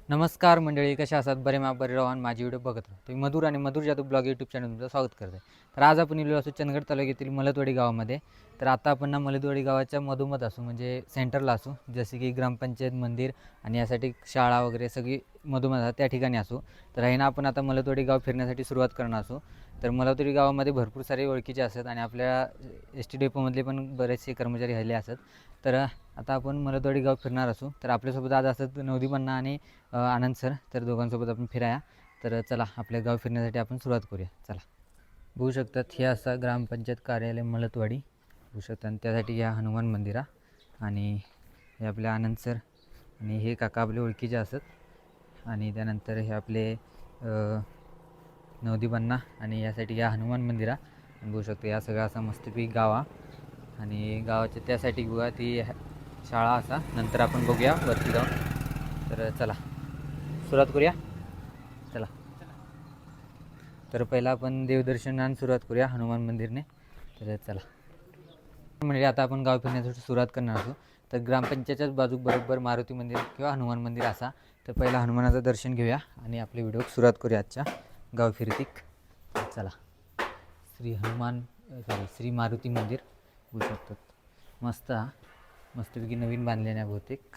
नमस्कार मंडळी, कशा असतात? बरे राहा आणि माझी व्हिडिओ बघत राहा. तुम्ही मधुर आणि मधुर जादू ब्लॉग यूट्यूब चॅनल तुमचं स्वागत करते. तर आज आपण इलो असू चंदगड तालुक्यातील मलतवाडी गावामध्ये. तर आता आपण ना मलतवाडी गावाच्या मधोमध असू, म्हणजे सेंटरला असू, जसे की ग्रामपंचायत, मंदिर आणि यासाठी शाळा वगैरे सगळी मधोमध आहे त्या ठिकाणी असू. तर आहे ना आपण आता मलतवाडी गाव फिरण्यासाठी सुरुवात करणार असू. तर मलतवाडी गावामध्ये भरपूर सारे ओळखीचे असतात आणि आपल्या एस टी डेपोमधले पण बरेचसे कर्मचारी राहिले असतात. तर आता आपण मलतवाडी गाव फिरणार असू. तर आपल्यासोबत आज असतात नवदीपण्णा आणि आनंद सर. तर दोघांसोबत आपण फिराया. तर चला आपल्या गाव फिरण्यासाठी आपण सुरुवात करूया. चला. बघू शकतात हे असा ग्रामपंचायत कार्यालय मलतवाडी बघू शकता, आणि त्यासाठी या हनुमान मंदिरा आणि हे आपले आनंद सर आणि हे काका आपले ओळखीचे असत. आणि त्यानंतर हे आपले नवदीपण्णा आणि यासाठी या हनुमान मंदिरा. आणि बघू शकतो या सगळा असा मस्तपैकी गावा आणि गावाच्या त्यासाठी बघा ती शाळा असा. नंतर आपण बघूया वरती जाऊन. तर चला सुरुवात करूया. चला. तर पहिला आपण देवदर्शनाने सुरुवात करूया हनुमान मंदिरने. तर चला म्हणजे आता आपण गाव फिरण्यासाठी सुरुवात करणार असू. तर ग्रामपंचायतच्याच बाजूक बरोबर मारुती मंदिर किंवा हनुमान मंदिर असा. तर पहिला हनुमानाचं दर्शन घेऊया आणि आपल्या व्हिडिओ सुरुवात करूया आजच्या गाव फिरतीक. चला. श्री मारुती मंदिर बघू शकतात. मस्तपैकी नवीन बांधलेल्या बहुतेक.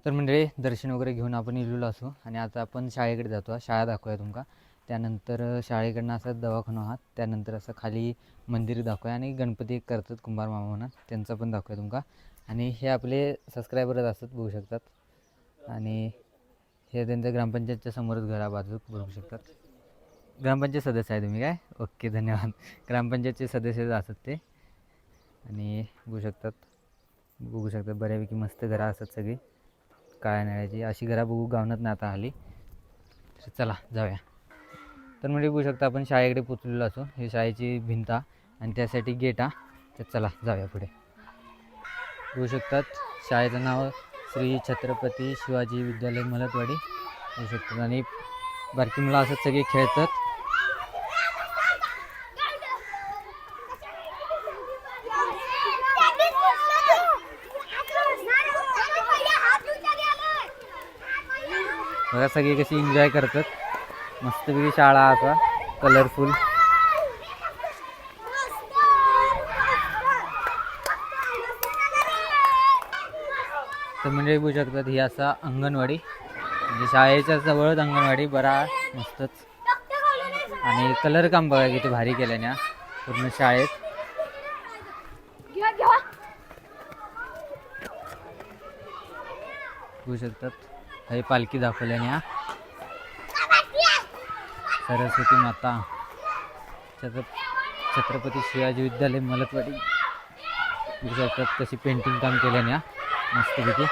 तर मंडळी दर्शन वगैरे घेऊन आपण इलेलो असू आणि आता आपण शाळेकडे जातो. शाळा दाखवूया तुमका. त्यानंतर शाळेकडनं असं दवाखाना आहात, त्यानंतर असं खाली मंदिर दाखवूया आणि गणपती एक करतात कुंभार मामा म्हणून, त्यांचा पण दाखवूया तुमका. आणि हे आपले सबस्क्रायबरच असतात बघू शकतात. आणि हे त्यांच्या ग्रामपंचायतच्या समोरच घरा बाजूक बघू शकतात. ग्रामपंचायत सदस्य आहे तुम्ही काय? ओके, धन्यवाद. ग्रामपंचायतचे सदस्य असतात ते. आणि बघू शकतात बऱ्यापैकी मस्त घरा असतात सगळी काळ्या नळ्याची. अशी घरा बघू गावनात ना आता हल्ली. तर चला जाऊया. तर म्हणजे बघू शकता आपण शाळेकडे पोचलेलो असो. ही शाळेची भिंत आणि त्यासाठी गेट तर चला जाऊया पुढे. बघू शकतात शाळेचं नाव श्री छत्रपती शिवाजी विद्यालय मलतवाडी बघू शकतात. आणि बारकी मुलं असत सगळे खेळतात. बघा सगळे कशी एन्जॉय करतात. मस्तपैकी शाळा असा कलरफुल. तर म्हणजे बघू शकतात ही असा अंगणवाडी, म्हणजे शाळेच्या जवळच अंगणवाडी. बरा मस्तच. आणि कलर काम बघा किती भारी केल्याने पूर्ण शाळेत. बघू शकतात हे पालखी दाखवल्याने सरस्वती माता छत्रपती शिवाजी विद्यालय मलतवाडी. बघू शकतात कशी पेंटिंग काम केल्याने मस्तपैकी.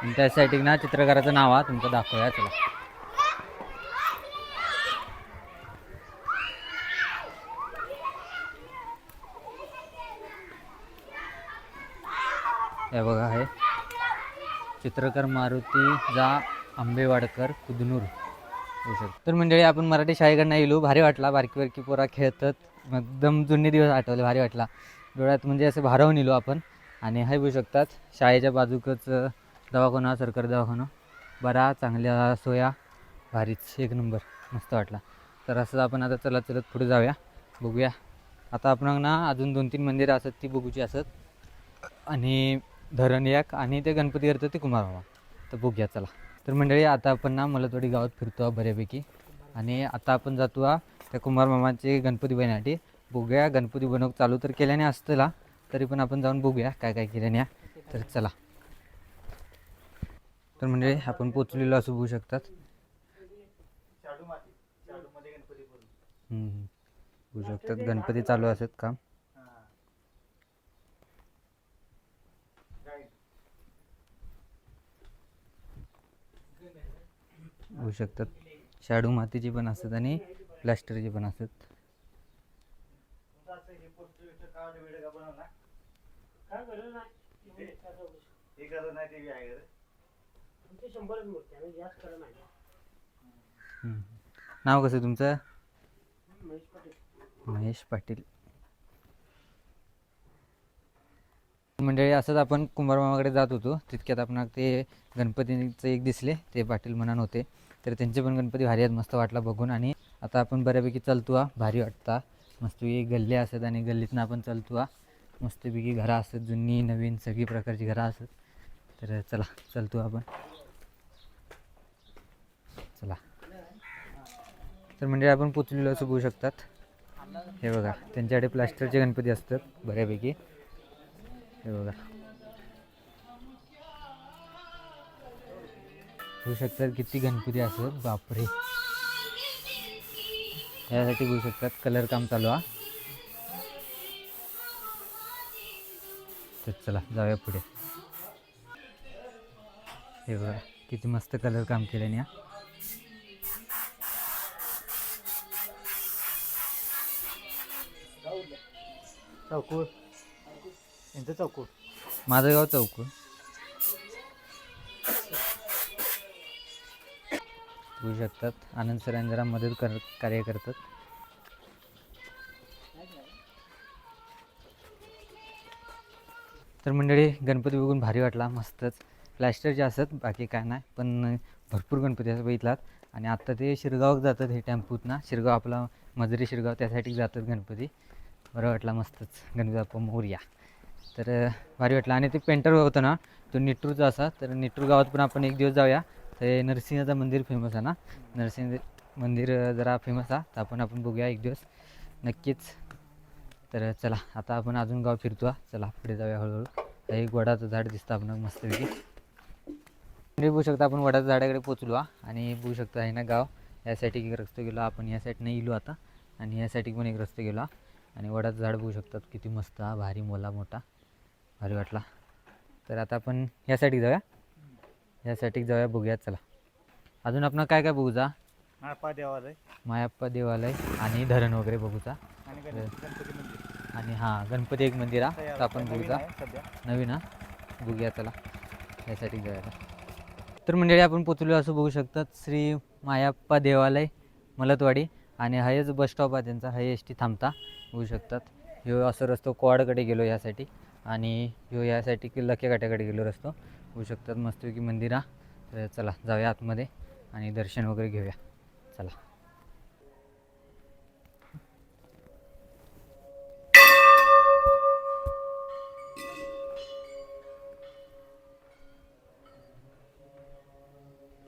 आणि त्यासाठी ना चित्रकाराचं नाव तुमचं दाखवूया. चला. हे बघा आहे चित्रकार मारुती जा आंबेवाडकर कुदनूर. तर मंडळी आपण मराठी शाळेकडनं येलो. भारी वाटला. बारकी पोरा खेळतात. एकदम जुने दिवस आठवले. भारी वाटला. डोळ्यात म्हणजे असं भारावून येलो आपण. आणि हे बघू शकतात शाळेच्या बाजूकच दवाखाना, सरकारी दवाखाना. बरा चांगल्या सोया, भारीच एक नंबर. मस्त वाटला. तर असं आपण आता चलत पुढे जाऊया. बघूया आता आपण ना अजून 2-3 मंदिरं असत ती बघूची असत. आणि धरण एक आणि ते गणपती करतात ते कुंभारमामा. तर बघूया चला. तर मंडळी आता आपण ना मलतवाडी गावात फिरतो बऱ्यापैकी. आणि आता आपण जातो त्या कुंभारमामाचे गणपती बनवण्यासाठी. बघूया गणपती बनव चालू तर केल्याने असतला, तरी पण आपण जाऊन बघूया काय काय केल्याने. तर चला. तर मंडळी आपण पोचलेलो असं बघू शकतात. बघू शकतात गणपती चालू असत काम. होऊ शकतात शाडू मातीची पण असतात आणि प्लास्टरची पण असतात. नाव कसं तुमचं? महेश पाटील. मंडळी असंच आपण कुंभारमामाकडे जात होतो, तितक्यात आपण ते गणपतीचं एक दिसले, ते पाटील म्हणून होते. तर त्यांचे पण गणपती भारी आहेत, मस्त वाटला बघून. आणि आता आपण बऱ्यापैकी चालतो, भारी वाटता. मस्तपैकी गल्ली असत आणि गल्लीतनं आपण चालतो, मस्तपैकी घरं असतात, जुनी नवीन सगळी प्रकारची घरं असतात. तर चला चालतो आपण, चला. तर म्हणजे आपण पोचलेलो असं बघू शकतात. हे बघा, त्यांच्याकडे प्लास्टरचे गणपती असतात बऱ्यापैकी. हे बघा, बघू शकतात किती गणपती असतात, बापरे. यासाठी बघू शकतात कलर काम चालू आहे. तर चला जाऊया पुढे. हे बघा किती मस्त कलर काम केलं ना. चौकूळ यांचं चौकूळ. माझं गाव चौकूळ. बघू शकतात आनंद सरांनी जरा मदत कार्य करतात. तर मंडळी गणपती बघून भारी वाटला, मस्तच. प्लॅस्टरचे असत, बाकी काय नाही, पण भरपूर गणपती असं बघितलात. आणि आत्ता ते शिरगाव जातात हे टेम्पूतनं, शिरगाव आपला मजरी शिरगाव, त्यासाठी जातात गणपती. बरं वाटला, मस्तच. गणपती बाप्पा मोरया. तर भारी वाटलं. आणि ते पेंटर होतं ना, तो निट्टूरचा असा. तर निट्टूर गावात पण आपण एक दिवस जाऊया. ते नरसिंहाचं मंदिर फेमस आहे ना, नरसिंह मंदिर जरा फेमस आहे, तर आपण बघूया एक दिवस नक्कीच. तर चला आता आपण अजून गाव फिरतो, चला पुढे जाऊया हळूहळू. एक वडाचं झाड दिसतं आपण मस्तपैकी. बघू शकता आपण वडाच्या झाडाकडे पोचलो आणि बघू शकता आहे ना गाव. यासाठी एक रस्ता गेलो आपण, या साईडनं येलो आता, आणि यासाठी पण एक रस्ता गेलो. आणि वडाचं झाड बघू शकतात किती मस्त हा, भारी मोला मोठा, भारी वाटला. तर आता आपण यासाठी जाऊया बघूया, चला. अजून आपण काय काय बघूचा? मायाप्पा देवालय आणि धरण वगैरे बघूचा. आणि हां गणपती एक मंदिर आहे, तर आपण बघूचा नवीन हा, बघूया चला यासाठी जायला. तर मंडळी आपण पोचलो असं बघू शकतात, श्री मायाप्पा देवालय मलतवाडी. आणि हायच बस स्टॉप आहे त्यांचा, हाय एस टी थांबता बघू शकतात. ह्यो असं रस्तो कोवाडकडे गेलो यासाठी, आणि ह्यो यासाठी की लक्याकाट्याकडे गेलो रस्तो बघू शकतात. मस्तपैकी मंदिर आहे. तर चला जाऊया आतमध्ये आणि दर्शन वगैरे घेऊया, चला.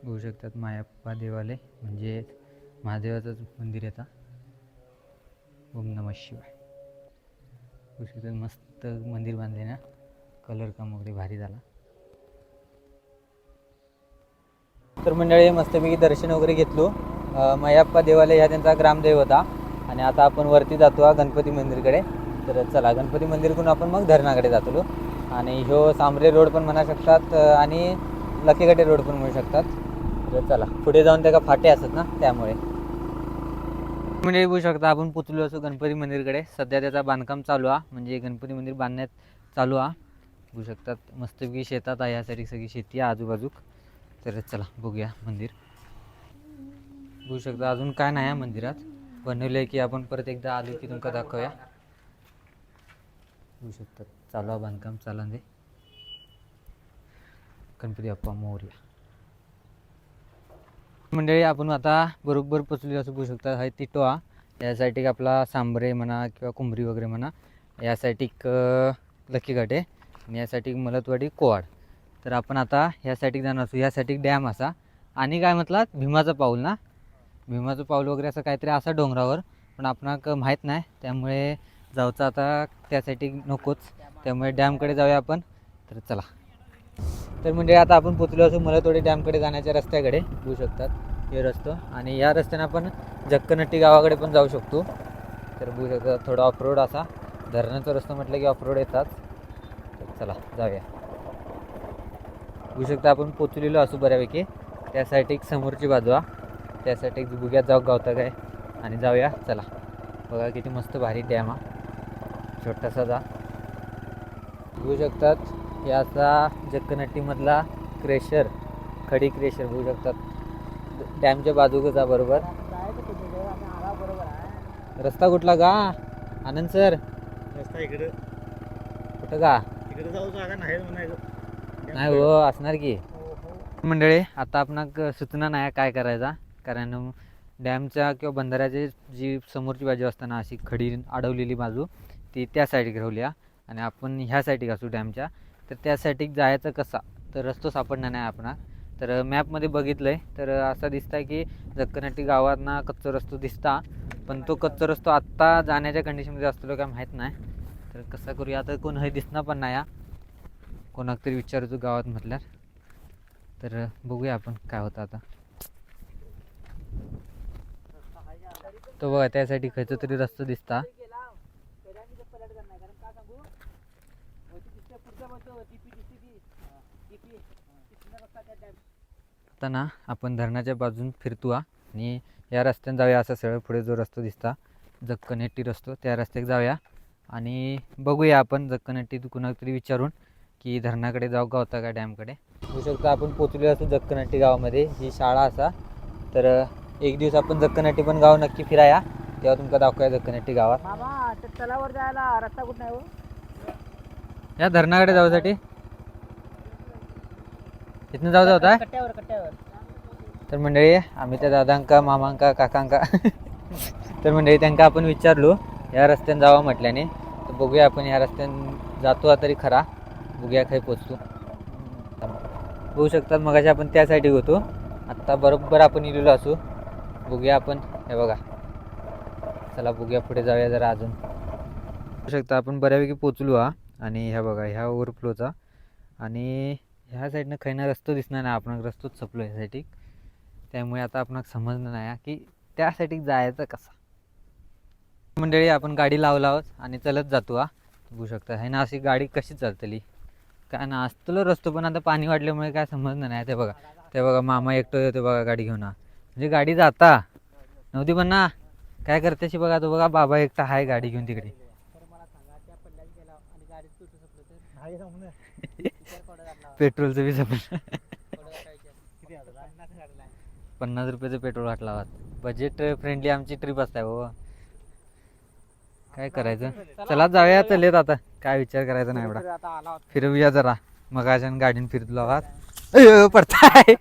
बघू शकतात मायाप्पा देवालय म्हणजे महादेवाचंच मंदिर येतं. ओम नमः शिवाय. बघू शकतात मस्त मंदिर बांधले ना, कलर काम वगैरे भारी झाला. तर मंडळी मस्तपैकी दर्शन वगैरे घेतलो. मायाप्पा देवालय हा त्यांचा ग्रामदेव होता. आणि आता आपण वरती जातो गणपती मंदिरकडे. तर चला गणपती मंदिरकडून आपण मग धरणाकडे जातो. आणि ह्यो सांबरे रोड पण म्हणू शकतात आणि लकीगडे रोड पण म्हणू शकतात. तर चला पुढे जाऊन त्या का फाटे असतात ना, त्यामुळे. म्हणजे बघू शकता आपण पोचलो असो गणपती मंदिरकडे. सध्या त्याचा बांधकाम चालू आहे, म्हणजे गणपती मंदिर बांधण्यात चालू आहे. बघू शकतात मस्तपैकी शेतात आहे, यासाठी सगळी शेती आहे आजूबाजूक. तर चला बघूया मंदिर. बघू शकता अजून काय नाही आहे मंदिरात, बनवलं आहे की आपण परत एकदा आलो की तुमका दाखवूया. बघू शकतात चालू आहे बांधकाम, चालू गणपती बाप्पा मोरया. मंडळी आपण आता बरोबर पोचलो असं बघू शकता. हा तिटोआ, यासाठी आपला सांबरे म्हणा किंवा कुंभरी वगैरे म्हणा, यासाठी लक्कीघाट आहे, आणि यासाठी मलतवाडी कोवाड. तर आपण आता ह्यासाठी जाणार असू. यासाठी डॅम असा, आणि काय म्हटलात भीमाचं पाऊल ना, भीमाचं पाऊल वगैरे असं काहीतरी असा डोंगरावर, पण आपणाक माहीत नाही, त्यामुळे जाऊचं आता त्यासाठी नकोच, त्यामुळे डॅमकडे जाऊया आपण. तर चला. तर म्हणजे आता आपण पोचलो असो मलतवाडी डॅमकडे जाण्याच्या रस्त्याकडे. बघू शकतात हे रस्ता, आणि या रस्त्याने आपण जक्कनट्टी गावाकडे पण जाऊ शकतो. तर बघू शकतात थोडा ऑफरोड असा, धरणाचा रस्ता म्हटलं की ऑफरोड येतात. तर चला जाऊया. बघू शकता आपण पोचलेलो असू बऱ्यापैकी. त्यासाठी एक समोरची बाजू आहे, त्यासाठी एक बघूया जाऊ गावता काय, आणि जाऊया चला. बघा किती मस्त भारी डॅम हा, छोटासा जा. बघू बघू शकतात हे असा जक्कनट्टीमधला क्रेशर, खडी क्रेशर बघू शकतात डॅमच्या बाजूचा बरोबर. रस्ता कुठला गा आनंद सर? रस्ता इकडे कुठं गा? इकडे जाऊ जागा नाही म्हणायचं. नाही हो असणार की. मंडळी आता आपण सूचना नाही काय करायचा, कारण डॅमच्या किंवा बंधाऱ्याची जी समोरची बाजू असताना अशी खडी अडवलेली बाजू ती त्या साईड घेऊया आणि आपण ह्या साईड घासू डॅमच्या. तर त्या साईड जायचं कसा तर रस्तो सापडणार नाही आपण. तर मॅपमध्ये बघितलं आहे तर असं दिसतं आहे की जक्कनट्टी गावातना कच्चा रस्तो दिसता, पण तो कच्चा रस्तो आत्ता जाण्याच्या कंडिशनमध्ये असतो काय माहीत नाही. तर कसं करूया आता, कोण हे दिसणार पण नाही, कोणाक तरी विचारतो गावात म्हटल्यावर. तर बघूया आपण काय होतं आता. तो बघा त्यासाठी खयचा तरी रस्ता दिसता. आता ना आपण धरणाच्या बाजून फिरतो आणि या रस्त्याने जाऊया. असा सरळ पुढे जो रस्ता दिसता जक्कनट्टी रस्तो त्या रस्त्यात जाऊया आणि बघूया आपण जक्कनट्टीत कुणाला तरी विचारून की धरणाकडे जाऊ का होता का डॅमकडे. होऊ शकतं आपण पोचलो असतो जक्कनट्टी गावामध्ये, ही शाळा असा. तर एक दिवस आपण जक्कनट्टी पण गाव नक्की फिराया, तेव्हा तुमका दाखवूया जक्कनट्टी गावात. तलावर जायला रस्ता कुठं नाही हो? या धरणाकडे जाऊसाठी इथनं जाऊ होता. कट्ट्यावर तर मंडळी आम्ही त्या दादांका मामांका काकांका तर मंडळी त्यांना आपण विचारलो या रस्त्याने जावं म्हटल्याने. तर बघूया आपण या रस्त्याने जातो तरी खरा, बघूया खाली पोचतो. बघू शकतात मगाशी आपण त्या साईडला होतो, आत्ता बरोबर आपण इलेलो असू. बघूया आपण, हे बघा चला बघूया पुढे जाऊया जरा अजून. बघू शकता आपण बऱ्यापैकी पोचलो आणि ह्या बघा ह्या ओव्हरफ्लोचा आणि ह्या साईडनं खायना रस्तो दिसणार नाही, आपण रस्तोच चपलो ह्यासाठी. त्यामुळे आता आपण समजणं नाही की त्यासाठी जायचं कसा. मंडळी आपण गाडी लावला आहोत आणि चलत जातो बघू शकता. हे ना अशी गाडी कशी चालतली काय ना असतो रस्तो, पण आता पाणी वाढल्यामुळे काय समजणं नाही. ते बघा मामा एकटं येतो बघा गाडी घेऊन, म्हणजे गाडी जाता नव्हती पण ना काय करतेशी बघा. तो बघा बाबा एकटा आहे गाडी घेऊन तिकडे. पेट्रोलचं बी संपलं. 50 रुपयाचं पेट्रोल वाटला. बजेट फ्रेंडली आमची ट्रिप असते हो. काय करायचं, चला जाऊया. चलेत आता काय विचार करायचा नाही एवढा. फिरवूया जरा, मग अजून गाडीने फिरतो आवाज पडताय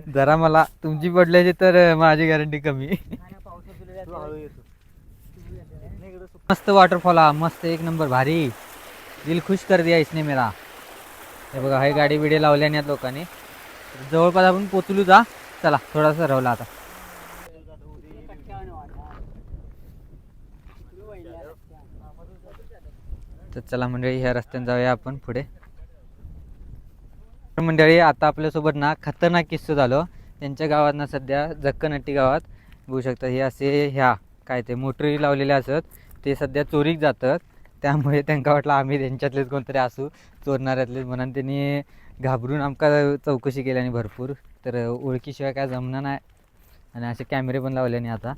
जरा. मला तुमची पडल्याची तर माझी गॅरंटी कमी. मस्त वॉटरफॉल मस्त एक नंबर भारी, दिल खुश कर दिया इसने मेरा. हे बघा हे गाडी बिडी लावल्याने लोकांनी. जवळपास आपण पोचलू जा. चला थोडासा रावला आता. तर चला मंडळी ह्या रस्त्याने जाऊया आपण पुढे. मंडळी आता आपल्यासोबत ना खतरनाक किस्सा झालो त्यांच्या गावात ना, सध्या जक्कनट्टी गावात बघू शकता. हे असे ह्या काय ते मोटरी लावलेले असत ते सध्या चोरीक जातात. त्यामुळे त्यांना वाटलं आम्ही त्यांच्यातलेच कोणतरी असू चोरणाऱ्यातलेच, म्हणून त्यांनी घाबरून आमका चौकशी केल्याने भरपूर. तर ओळखीशिवाय काय जमणार नाही आणि असे कॅमेरे पण लावल्याने आता.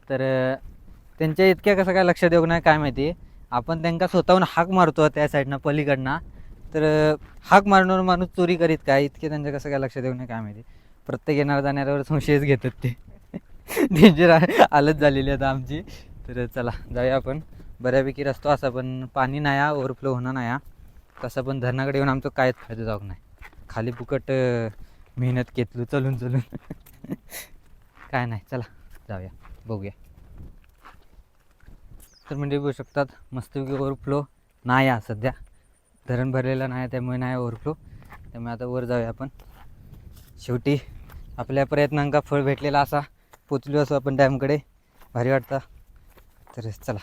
तर त्यांच्या इतक्या कसं काय लक्ष देऊ नाही काय माहिती. आपण त्यांना स्वतःहून हाक मारतो त्या साईडनं पलीकडनं, तर हाक मारणार माणूस चोरी करीत काय, इतके त्यांचं कसं काय लक्ष देऊ नये काय माहिती. प्रत्येक येणार जाणाऱ्यावर संशयच घेतात ते. डेंजर हालत झालेली आता आमची. तर चला जाऊया आपण. बऱ्यापैकी रस्तो असा पण पाणी नाही ओव्हरफ्लो होणार नाही. तसं पण धरणाकडे येऊन आमचं कायच फायदा जाऊ नाही, खाली फुकट मेहनत घेतलो चलून काय नाही. चला जाऊया बघूया. तर म्हणजे बघू शकतात मस्तपैकी ओव्हरफ्लो नाही सध्या, धरण भरलेलं नाही त्यामुळे नाही ओव्हरफ्लो. त्यामुळे आता वर जाऊया आपण. शेवटी आपल्या प्रयत्नांका फळ भेटलेला असा पोचलो असो आपण डॅमकडे, भारी वाटतं. तर चला.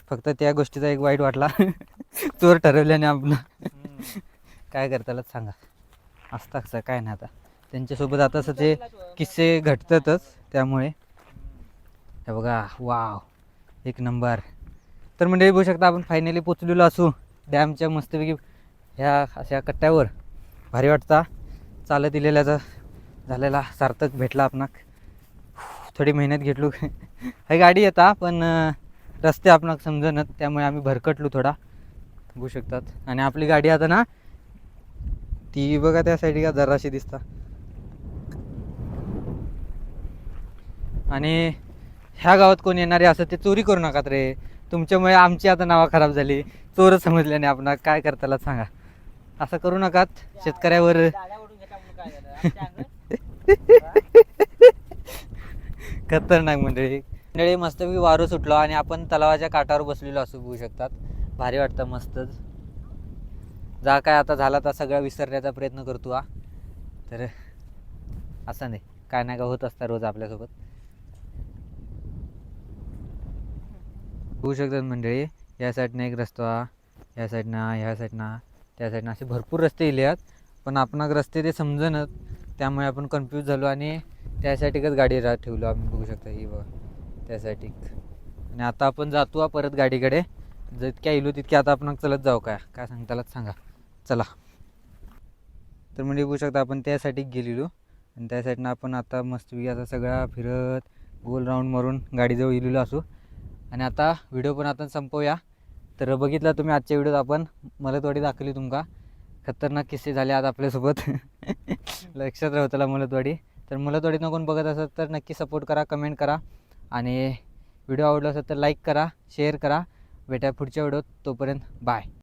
फक्त त्या गोष्टीचा एक वाईट वाटला चोर ठरवल्याने आपण काय करतालच सांगा. असता कसं काय नाही. आता त्यांच्यासोबत आता सचे किस्से घडतातच त्यामुळे. हे बघा वाव एक नंबर. तर म्हणजे बघू शकता आपण फायनली पोचलेलो असू डॅमच्या मस्तपैकी ह्या अशा कट्ट्यावर. भारी वाटता. चालत दिलेल्याचा झालेला सार्थक भेटला आपणाक. थोडी मेहनत घेतलो. ही गाडी येता पण रस्ते आपण समजणत, त्यामुळे आम्ही भरकटलो थोडा, बघू शकतात. आणि आपली गाडी आता ना ती बघा त्या साईड का जराशी दिसता. आणि ह्या गावात कोण येणारे असं ते चोरी करू नका रे, तुमच्यामुळे आमची आता नावं खराब झाली. चोर समजल्याने आपण काय करताला सांगा, असं करू नका शेतकऱ्यावर. खतरनाक मंडळी मस्तपैकी वारं सुटलो आणि आपण तलावाच्या काठावर बसलेलो असं बघू शकतात. भारी वाटतं मस्तच. जा काय आता झाला तर सगळं विसरण्याचा प्रयत्न करतो हा. तर असं नाही, काय नाही का होत असतं रोज आपल्यासोबत. बघू शकतात मंडळी, या साईडनं एक रस्ता, ह्या साईडनं त्या साईडनं असे भरपूर रस्ते इले आहेत. पण आपण रस्ते ते समजणं, त्यामुळे आपण कन्फ्यूज झालो आणि त्यासाठीच गाडी ठेवलो आम्ही. बघू शकता ही बघा त्यासाठी. आणि आता आपण जातो परत गाडीकडे. जितक्या इलो तितक्या आता आपण चलत जाऊ. काय सांगतालाच सांगा, चला. तर म्हणजे बघू शकता आपण त्यासाठी गेलेलो आणि त्या साईडनं आपण आता मस्तपैकी आता सगळा फिरत गोल राऊंड मारून गाडीजवळ इलेलो असू. आणि आता व्हिडिओ पण आता संपवूया. तर बघितला तुम्ही आजच्या व्हिडिओत आपण मलतवाडी दाखवली तुमका. खतरनाक किस्से झाले आज आपल्यासोबत. लक्षात राहू त्याला मलतवाडी. तर मलतवाडीतनं कोण बघत असत तर नक्की सपोर्ट करा, कमेंट करा. आणि व्हिडिओ आवडला असेल तर लाईक करा, शेअर करा. भेटा पुढच्या व्हिडिओत. तोपर्यंत बाय.